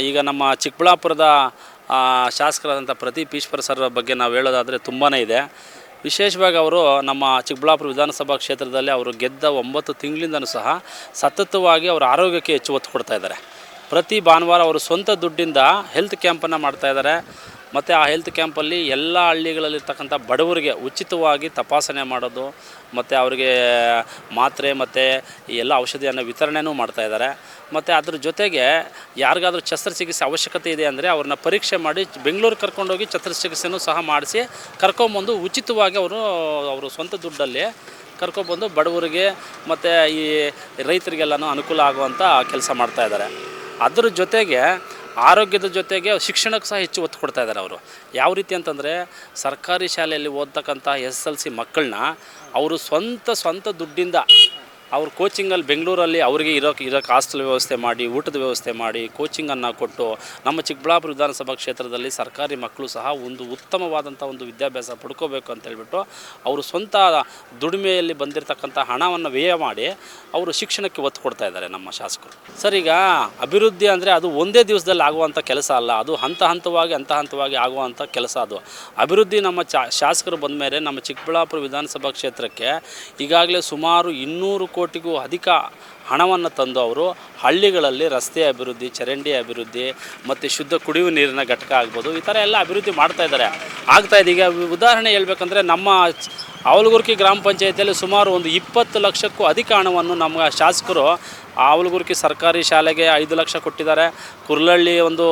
ಈಗ ನಮ್ಮ ಚಿಕ್ಕಬಳ್ಳಾಪುರದ ಶಾಸಕರಾದಂಥ ಪ್ರದೀಪ್ ಈಶ್ವರ್ ಸರ್ ಬಗ್ಗೆ ನಾವು ಹೇಳೋದಾದರೆ ತುಂಬಾ ಇದೆ. ವಿಶೇಷವಾಗಿ ಅವರು ನಮ್ಮ ಚಿಕ್ಕಬಳ್ಳಾಪುರ ವಿಧಾನಸಭಾ ಕ್ಷೇತ್ರದಲ್ಲಿ ಅವರು ಗೆದ್ದ 9 ತಿಂಗಳಿಂದನೂ ಸಹ ಸತತವಾಗಿ ಅವರ ಆರೋಗ್ಯಕ್ಕೆ ಹೆಚ್ಚು ಒತ್ತು ಕೊಡ್ತಾ ಇದ್ದಾರೆ. ಪ್ರತಿ ಭಾನುವಾರ ಅವರು ಸ್ವಂತ ದುಡ್ಡಿಂದ ಹೆಲ್ತ್ ಕ್ಯಾಂಪನ್ನು ಮಾಡ್ತಾಯಿದ್ದಾರೆ. ಮತ್ತು ಆ ಹೆಲ್ತ್ ಕ್ಯಾಂಪಲ್ಲಿ ಎಲ್ಲ ಹಳ್ಳಿಗಳಲ್ಲಿರ್ತಕ್ಕಂಥ ಬಡವರಿಗೆ ಉಚಿತವಾಗಿ ತಪಾಸಣೆ ಮಾಡೋದು, ಮತ್ತು ಅವರಿಗೆ ಮಾತ್ರೆ ಮತ್ತು ಎಲ್ಲ ಔಷಧಿಯನ್ನು ವಿತರಣೆನೂ ಮಾಡ್ತಾಯಿದ್ದಾರೆ. ಮತ್ತು ಅದ್ರ ಜೊತೆಗೆ ಯಾರಿಗಾದ್ರೂ ಶಸ್ತ್ರಚಿಕಿತ್ಸೆ ಅವಶ್ಯಕತೆ ಇದೆ ಅಂದರೆ ಅವ್ರನ್ನ ಪರೀಕ್ಷೆ ಮಾಡಿ ಬೆಂಗಳೂರಿಗೆ ಕರ್ಕೊಂಡೋಗಿ ಶಸ್ತ್ರಚಿಕಿತ್ಸೆನೂ ಸಹ ಮಾಡಿಸಿ ಕರ್ಕೊಂಬಂದು ಉಚಿತವಾಗಿ ಅವರು ಸ್ವಂತ ದುಡ್ಡಲ್ಲಿ ಕರ್ಕೊಬಂದು ಬಡವರಿಗೆ ಮತ್ತು ಈ ರೈತರಿಗೆಲ್ಲನೂ ಅನುಕೂಲ ಆಗುವಂಥ ಕೆಲಸ ಮಾಡ್ತಾಯಿದ್ದಾರೆ. ಅದ್ರ ಜೊತೆಗೆ ಆರೋಗ್ಯದ ಜೊತೆಗೆ ಶಿಕ್ಷಣಕ್ಕೆ ಸಹ ಹೆಚ್ಚು ಒತ್ತು ಕೊಡ್ತಾ ಇದ್ದಾರೆ. ಅವರು ಯಾವ ರೀತಿ ಅಂತಂದರೆ ಸರ್ಕಾರಿ ಶಾಲೆಯಲ್ಲಿ ಓದ್ತಕ್ಕಂಥ SSLC ಮಕ್ಕಳನ್ನ ಅವರು ಸ್ವಂತ ದುಡ್ಡಿಂದ ಅವ್ರು ಕೋಚಿಂಗಲ್ಲಿ ಬೆಂಗಳೂರಲ್ಲಿ ಅವರಿಗೆ ಇರೋಕ್ಕೆ ಹಾಸ್ಟೆಲ್ ವ್ಯವಸ್ಥೆ ಮಾಡಿ, ಊಟದ ವ್ಯವಸ್ಥೆ ಮಾಡಿ, ಕೋಚಿಂಗನ್ನು ಕೊಟ್ಟು ನಮ್ಮ ಚಿಕ್ಕಬಳ್ಳಾಪುರ ವಿಧಾನಸಭಾ ಕ್ಷೇತ್ರದಲ್ಲಿ ಸರ್ಕಾರಿ ಮಕ್ಕಳು ಸಹ ಒಂದು ಉತ್ತಮವಾದಂಥ ಒಂದು ವಿದ್ಯಾಭ್ಯಾಸ ಪಡ್ಕೋಬೇಕು ಅಂತೇಳ್ಬಿಟ್ಟು ಅವರು ಸ್ವಂತ ದುಡಿಮೆಯಲ್ಲಿ ಬಂದಿರತಕ್ಕಂಥ ಹಣವನ್ನು ವ್ಯಯ ಮಾಡಿ ಅವರು ಶಿಕ್ಷಣಕ್ಕೆ ಒತ್ತು ಕೊಡ್ತಾ ಇದ್ದಾರೆ ನಮ್ಮ ಶಾಸಕರು. ಸರ್, ಈಗ ಅಭಿವೃದ್ಧಿ ಅಂದರೆ ಅದು ಒಂದೇ ದಿವಸದಲ್ಲಿ ಆಗುವಂಥ ಕೆಲಸ ಅಲ್ಲ, ಅದು ಹಂತ ಹಂತವಾಗಿ ಆಗುವಂಥ ಕೆಲಸ. ಅದು ಅಭಿವೃದ್ಧಿ ನಮ್ಮ ಶಾಸಕರು ಬಂದ ಮೇಲೆ ನಮ್ಮ ಚಿಕ್ಕಬಳ್ಳಾಪುರ ವಿಧಾನಸಭಾ ಕ್ಷೇತ್ರಕ್ಕೆ ಈಗಾಗಲೇ ಸುಮಾರು 200 ಕೋಟಿಗೂ ಅಧಿಕ ಹಣವನ್ನು ತಂದು ಅವರು ಹಳ್ಳಿಗಳಲ್ಲಿ ರಸ್ತೆ ಅಭಿವೃದ್ಧಿ, ಚರಂಡಿ ಅಭಿವೃದ್ಧಿ ಮತ್ತು ಶುದ್ಧ ಕುಡಿಯುವ ನೀರಿನ ಘಟಕ ಆಗ್ಬೋದು, ಈ ಥರ ಎಲ್ಲ ಅಭಿವೃದ್ಧಿ ಮಾಡ್ತಾಯಿದ್ದಾರೆ, ಆಗ್ತಾಯಿದೆ. ಈಗ ಉದಾಹರಣೆ ಹೇಳ್ಬೇಕಂದ್ರೆ ನಮ್ಮ ಅವಲಗುರ್ಕಿ ಗ್ರಾಮ ಪಂಚಾಯತಿಯಲ್ಲಿ ಸುಮಾರು ಒಂದು 20 ಲಕ್ಷಕ್ಕೂ ಅಧಿಕ ಹಣವನ್ನು ನಮ್ಮ ಶಾಸಕರು ಅವಲಗುರ್ಕಿ ಸರ್ಕಾರಿ ಶಾಲೆಗೆ 5 ಲಕ್ಷ ಕೊಟ್ಟಿದ್ದಾರೆ. ಕುರ್ಲಹಳ್ಳಿ ಒಂದು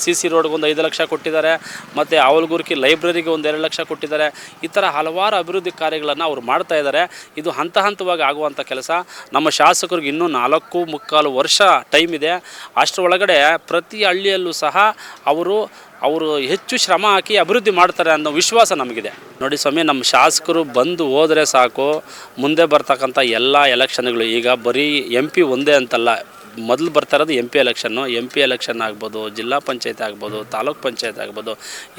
CC ರೋಡ್ಗೆ ಒಂದು 5 ಲಕ್ಷ ಕೊಟ್ಟಿದ್ದಾರೆ. ಮತ್ತು ಅವಲಗುರ್ಕಿ ಲೈಬ್ರರಿಗೆ ಒಂದು 2 ಲಕ್ಷ ಕೊಟ್ಟಿದ್ದಾರೆ. ಈ ಥರ ಹಲವಾರು ಅಭಿವೃದ್ಧಿ ಕಾರ್ಯಗಳನ್ನು ಅವರು ಮಾಡ್ತಾಯಿದ್ದಾರೆ. ಇದು ಹಂತವಾಗಿ ಆಗುವಂಥ ಕೆಲಸ. ನಮ್ಮ ಶಾಸಕರಿಗೆ ಇನ್ನೂ 4.25 ವರ್ಷ ಟೈಮ್ ಇದೆ. ಅಷ್ಟರೊಳಗಡೆ ಪ್ರತಿ ಹಳ್ಳಿಯಲ್ಲೂ ಸಹ ಅವರು ಹೆಚ್ಚು ಶ್ರಮ ಹಾಕಿ ಅಭಿವೃದ್ಧಿ ಮಾಡ್ತಾರೆ ಅನ್ನೋ ವಿಶ್ವಾಸ ನಮಗಿದೆ. ನೋಡಿ ಸ್ವಾಮಿ, ನಮ್ಮ ಶಾಸಕರು ಬಂದು ಹೋದರೆ ಸಾಕು, ಮುಂದೆ ಬರ್ತಕ್ಕಂಥ ಎಲ್ಲ ಎಲೆಕ್ಷನ್ಗಳು, ಈಗ ಬರೀ MP ಒಂದೇ ಅಂತಲ್ಲ, ಮೊದಲು ಬರ್ತಾ ಇರೋದು MP ಎಲೆಕ್ಷನ್ ಆಗ್ಬೋದು, ಜಿಲ್ಲಾ ಪಂಚಾಯತ್ ಆಗ್ಬೋದು, ತಾಲೂಕ್ ಪಂಚಾಯತ್ ಆಗ್ಬೋದು,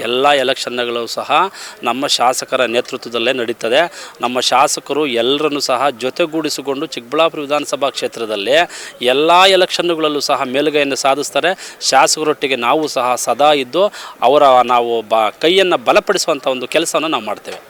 ಎಲ್ಲ ಎಲೆಕ್ಷನ್ಗಳು ಸಹ ನಮ್ಮ ಶಾಸಕರ ನೇತೃತ್ವದಲ್ಲೇ ನಡೀತದೆ. ನಮ್ಮ ಶಾಸಕರು ಎಲ್ಲರನ್ನು ಸಹ ಜೊತೆಗೂಡಿಸಿಕೊಂಡು ಚಿಕ್ಕಬಳ್ಳಾಪುರ ವಿಧಾನಸಭಾ ಕ್ಷೇತ್ರದಲ್ಲಿ ಎಲ್ಲ ಎಲೆಕ್ಷನ್ಗಳಲ್ಲೂ ಸಹ ಮೇಲುಗೈಯನ್ನು ಸಾಧಿಸ್ತಾರೆ. ಶಾಸಕರೊಟ್ಟಿಗೆ ನಾವು ಸಹ ಸದಾ ಇದ್ದು ನಾವು ಕೈಯನ್ನು ಬಲಪಡಿಸುವಂಥ ಒಂದು ಕೆಲಸವನ್ನು ನಾವು ಮಾಡ್ತೇವೆ.